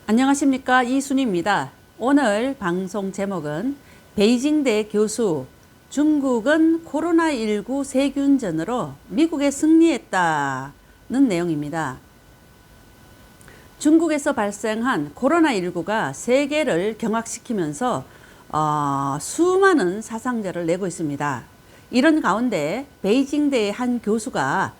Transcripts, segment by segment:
안녕하십니까, 이순희입니다. 오늘 방송 제목은 베이징대 교수 중국은 코로나19 세균전으로 미국에 승리했다는 내용입니다. 중국에서 발생한 코로나19가 세계를 경악시키면서 수많은 사상자를 내고 있습니다. 이런 가운데 베이징대의 한 교수가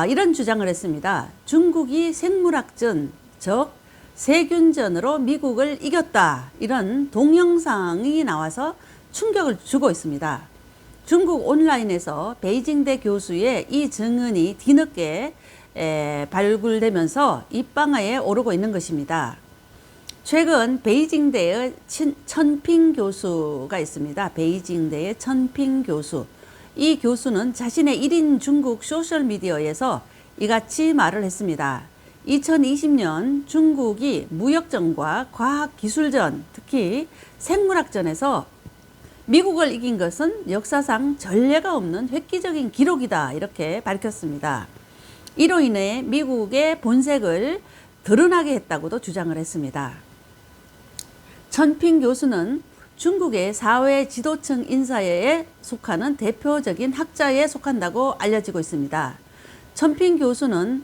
이런 주장을 했습니다. 중국이 생물학전, 즉 세균전으로 미국을 이겼다, 이런 동영상이 나와서 충격을 주고 있습니다. 중국 온라인에서 베이징대 교수의 이 증언이 뒤늦게 발굴되면서 입방아에 오르고 있는 것입니다. 최근 베이징대의 천핑 교수가 있습니다. 베이징대의 천핑 교수. 이 교수는 자신의 1인 중국 소셜미디어에서 이같이 말을 했습니다. 2020년 중국이 무역전과 과학기술전, 특히 생물학전에서 미국을 이긴 것은 역사상 전례가 없는 획기적인 기록이다, 이렇게 밝혔습니다. 이로 인해 미국의 본색을 드러나게 했다고도 주장을 했습니다. 천핑 교수는 중국의 사회 지도층 인사에 속하는 대표적인 학자에 속한다고 알려지고 있습니다. 천핑 교수는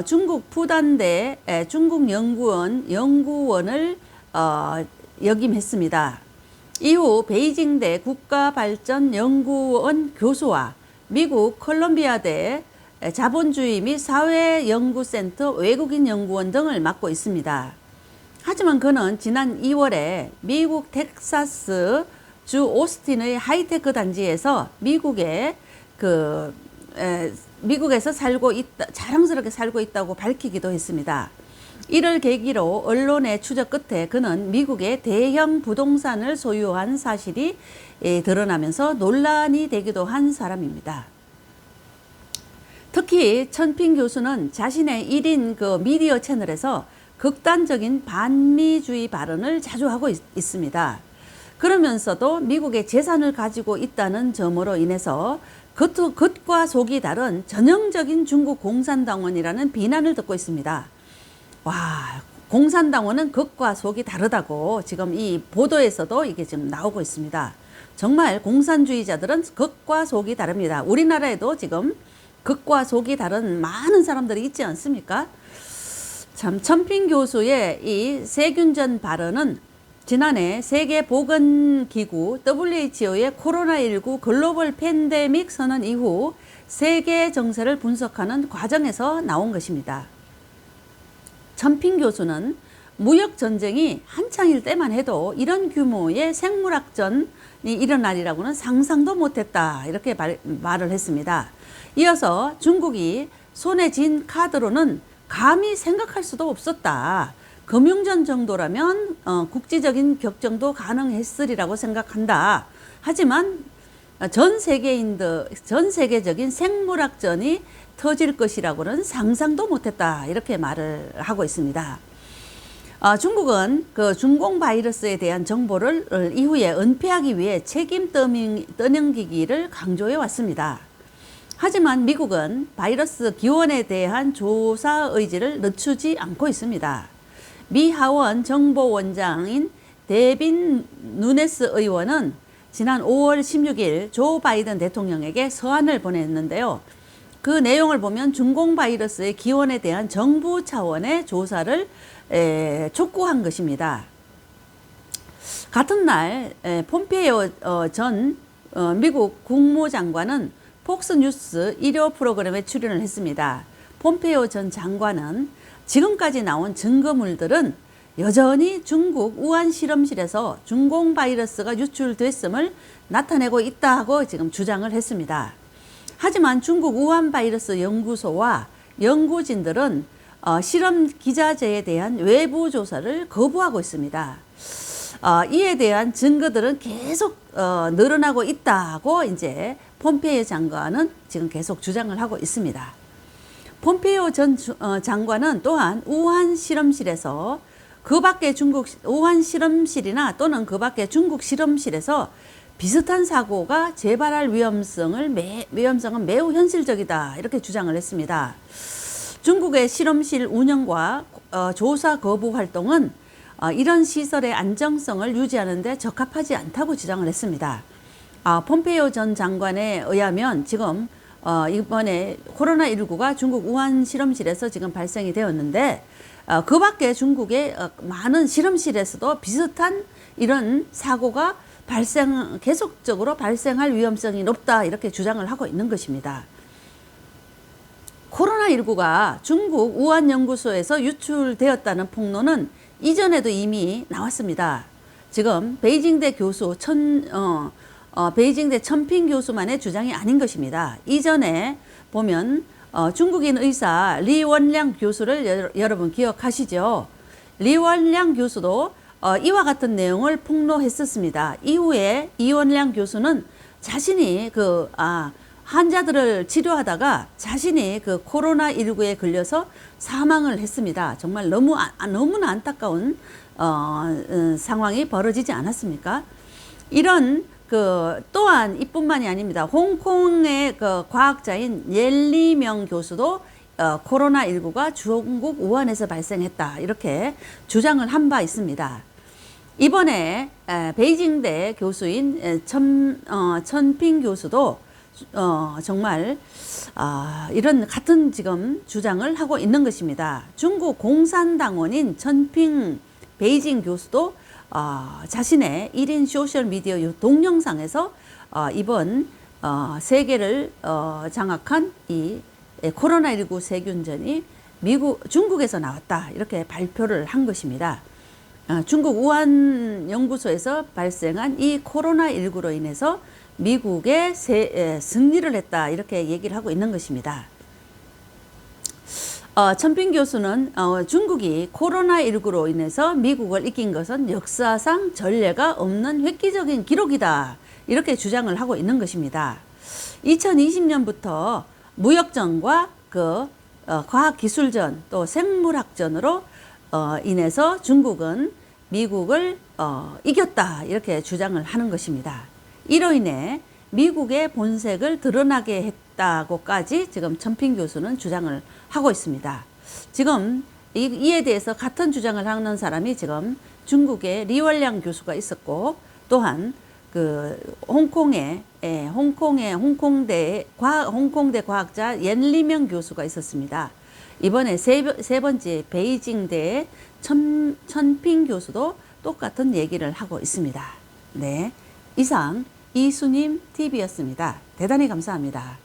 중국 푸단대 중국연구원을 역임했습니다. 이후 베이징대 국가발전연구원 교수와 미국 콜롬비아대 자본주의 및 사회연구센터 외국인연구원 등을 맡고 있습니다. 하지만 그는 지난 2월에 미국 텍사스 주 오스틴의 하이테크 단지에서 미국에서 자랑스럽게 살고 있다고 밝히기도 했습니다. 이를 계기로 언론의 추적 끝에 그는 미국의 대형 부동산을 소유한 사실이 드러나면서 논란이 되기도 한 사람입니다. 특히 천핑 교수는 자신의 1인 미디어 채널에서 극단적인 반미주의 발언을 자주 하고 있습니다. 그러면서도 미국의 재산을 가지고 있다는 점으로 인해서 겉과 속이 다른 전형적인 중국 공산당원이라는 비난을 듣고 있습니다. 와, 공산당원은 겉과 속이 다르다고 지금 이 보도에서도 이게 지금 나오고 있습니다. 정말 공산주의자들은 겉과 속이 다릅니다. 우리나라에도 지금 겉과 속이 다른 많은 사람들이 있지 않습니까? 참, 천핑 교수의 이 세균전 발언은 지난해 세계보건기구 WHO의 코로나19 글로벌 팬데믹 선언 이후 세계 정세를 분석하는 과정에서 나온 것입니다. 천핑 교수는 무역전쟁이 한창일 때만 해도 이런 규모의 생물학전이 일어나리라고는 상상도 못했다, 이렇게 말을 했습니다. 이어서 중국이 손에 쥔 카드로는 감히 생각할 수도 없었다. 금융전 정도라면 국제적인 격정도 가능했으리라고 생각한다. 하지만 전 세계적인 생물학전이 터질 것이라고는 상상도 못했다, 이렇게 말을 하고 있습니다. 중국은 중공 바이러스에 대한 정보를 이후에 은폐하기 위해 책임 떠넘기기를 강조해 왔습니다. 하지만 미국은 바이러스 기원에 대한 조사 의지를 늦추지 않고 있습니다. 미 하원 정보원장인 데빈 누네스 의원은 지난 5월 16일 조 바이든 대통령에게 서한을 보냈는데요. 그 내용을 보면 중공 바이러스의 기원에 대한 정부 차원의 조사를 촉구한 것입니다. 같은 날 폼페이오 전 미국 국무장관은 폭스뉴스 일요 프로그램에 출연을 했습니다. 폼페이오 전 장관은 지금까지 나온 증거물들은 여전히 중국 우한 실험실에서 중공 바이러스가 유출됐음을 나타내고 있다고 지금 주장을 했습니다. 하지만 중국 우한 바이러스 연구소와 연구진들은 실험 기자재에 대한 외부 조사를 거부하고 있습니다. 이에 대한 증거들은 계속 늘어나고 있다고 이제 폼페이오 장관은 지금 계속 주장을 하고 있습니다. 폼페이오 전 장관은 또한 우한 실험실에서 우한 실험실이나 또는 그 밖의 중국 실험실에서 비슷한 사고가 재발할 위험성은 매우 현실적이다, 이렇게 주장을 했습니다. 중국의 실험실 운영과 조사 거부 활동은 이런 시설의 안정성을 유지하는 데 적합하지 않다고 주장을 했습니다. 폼페이오 전 장관에 의하면 지금 이번에 코로나19가 중국 우한 실험실에서 지금 발생이 되었는데 그 밖에 중국의 많은 실험실에서도 비슷한 이런 사고가 계속적으로 발생할 위험성이 높다 이렇게 주장을 하고 있는 것입니다. 코로나19가 중국 우한 연구소에서 유출되었다는 폭로는 이전에도 이미 나왔습니다. 지금 베이징대 교수 베이징대 천핑 교수만의 주장이 아닌 것입니다. 이전에 보면 중국인 의사 리원량 교수를 여러분 기억하시죠? 리원량 교수도 이와 같은 내용을 폭로했었습니다. 이후에 이원량 교수는 자신이 환자들을 치료하다가 자신이 코로나19에 걸려서 사망을 했습니다. 정말 너무나 안타까운 상황이 벌어지지 않았습니까? 이런 또한 이뿐만이 아닙니다. 홍콩의 과학자인 옌리명 교수도 코로나19가 중국 우한에서 발생했다 이렇게 주장을 한 바 있습니다. 이번에 베이징대 교수인 천핑 교수도 정말 이런 같은 지금 주장을 하고 있는 것입니다. 중국 공산당원인 천핑 베이징 교수도 자신의 1인 소셜미디어 동영상에서 이번 세계를 장악한 이 코로나19 세균전이 중국에서 나왔다 이렇게 발표를 한 것입니다. 중국 우한 연구소에서 발생한 이 코로나19로 인해서 미국의 승리를 했다 이렇게 얘기를 하고 있는 것입니다. 천핑 교수는 중국이 코로나19로 인해서 미국을 이긴 것은 역사상 전례가 없는 획기적인 기록이다 이렇게 주장을 하고 있는 것입니다. 2020년부터 무역전과 과학기술전 또 생물학전으로 인해서 중국은 미국을 이겼다 이렇게 주장을 하는 것입니다. 이로 인해 미국의 본색을 드러나게 했다고까지 지금 천핑 교수는 주장을 하고 있습니다. 지금 이에 대해서 같은 주장을 하는 사람이 지금 중국의 리월량 교수가 있었고 또한 홍콩대 과학자 옌리명 교수가 있었습니다. 이번에 세 번째 베이징대의 천핑 교수도 똑같은 얘기를 하고 있습니다. 네, 이상 이수님 TV였습니다. 대단히 감사합니다.